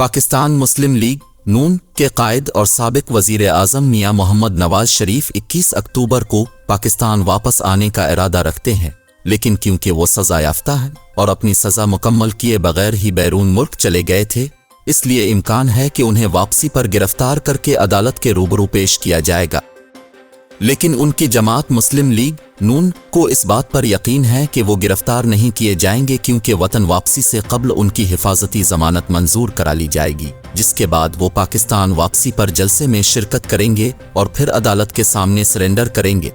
पाकिस्तान मुस्लिम league नून के कायद और साबिक वजीर आज़म मियां मोहम्मद नवाज शरीफ 21 अक्टूबर को पाकिस्तान वापस आने का इरादा रखते हैं, लेकिन क्योंकि वो सज़ा याफ्ता हैं और अपनी सज़ा मुकम्मल किए बगैर ही बैरून मुल्क चले गए थे, इसलिए इम्कान है कि उन्हें वापसी पर गिरफ्तार करके अदालत के रूबरू पेश किया जाएगा। लेकिन उनकी जमात मुस्लिम लीग नून को इस बात पर यकीन है कि वो गिरफ्तार नहीं किए जाएंगे, क्योंकि वतन वापसी से कब्ल उनकी हिफाजती ज़मानत मंजूर करा ली जाएगी, जिसके बाद वो पाकिस्तान वापसी पर जलसे में शिरकत करेंगे और फिर अदालत के सामने सरेंडर करेंगे।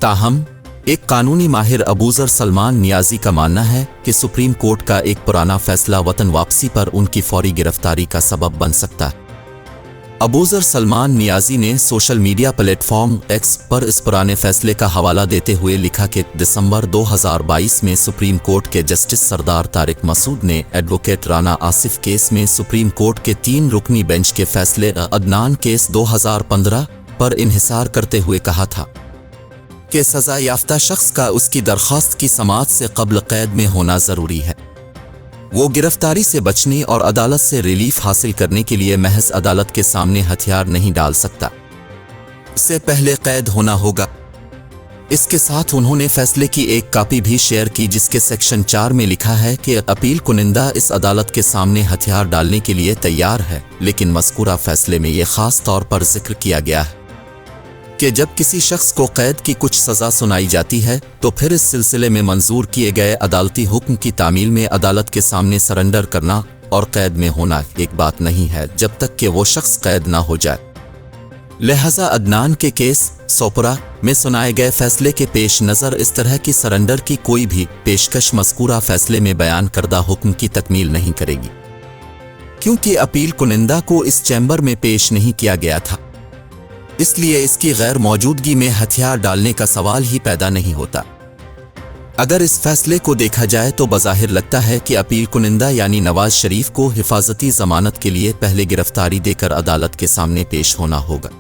ताहम एक कानूनी माहिर अबूज़र सलमान नियाज़ी का मानना है कि सुप्रीम कोर्ट का एक पुराना फैसला वतन वापसी पर उनकी फौरी गिरफ्तारी का सबब बन सकता है। अबूज़र सलमान नियाज़ी ने सोशल मीडिया प्लेटफॉर्म एक्स पर इस पुराने फैसले का हवाला देते हुए लिखा कि दिसंबर 2022 में सुप्रीम कोर्ट के जस्टिस सरदार तारिक मसूद ने एडवोकेट राना आसिफ केस में सुप्रीम कोर्ट के 3 रुकनी बेंच के फैसले अदनान केस 2015 पर इन्हिसार करते हुए कहा था कि सज़ा याफ्ता शख्स का उसकी दरख्वास्त की समाअत से कब्ल कैद में होना ज़रूरी है। वो गिरफ्तारी से बचने और अदालत से रिलीफ हासिल करने के लिए महज अदालत के सामने हथियार नहीं डाल सकता, इससे पहले कैद होना होगा। इसके साथ उन्होंने फैसले की एक कॉपी भी शेयर की, जिसके सेक्शन 4 में लिखा है कि अपील कुनिंदा इस अदालत के सामने हथियार डालने के लिए तैयार है, लेकिन मज़कूरा फैसले में यह खास तौर पर जिक्र किया गया है कि जब किसी शख्स को कैद की कुछ सज़ा सुनाई जाती है तो फिर इस सिलसिले में मंजूर किए गए अदालती हुक्म की तामील में अदालत के सामने सरेंडर करना और कैद में होना एक बात नहीं है जब तक कि वो शख्स कैद ना हो जाए। लिहाजा अदनान के केस सोपरा में सुनाए गए फैसले के पेश नज़र इस तरह की सरेंडर की कोई भी पेशकश मज़कूरा फैसले में बयान करदा हुक्म की तकमील नहीं करेगी, क्योंकि अपील कुनिंदा को इस चैम्बर में पेश नहीं किया गया था। इसलिए इसकी गैर मौजूदगी में हथियार डालने का सवाल ही पैदा नहीं होता। अगर इस फैसले को देखा जाए तो बज़ाहिर लगता है कि अपील कुनिंदा यानी नवाज शरीफ को हिफाजती ज़मानत के लिए पहले गिरफ्तारी देकर अदालत के सामने पेश होना होगा।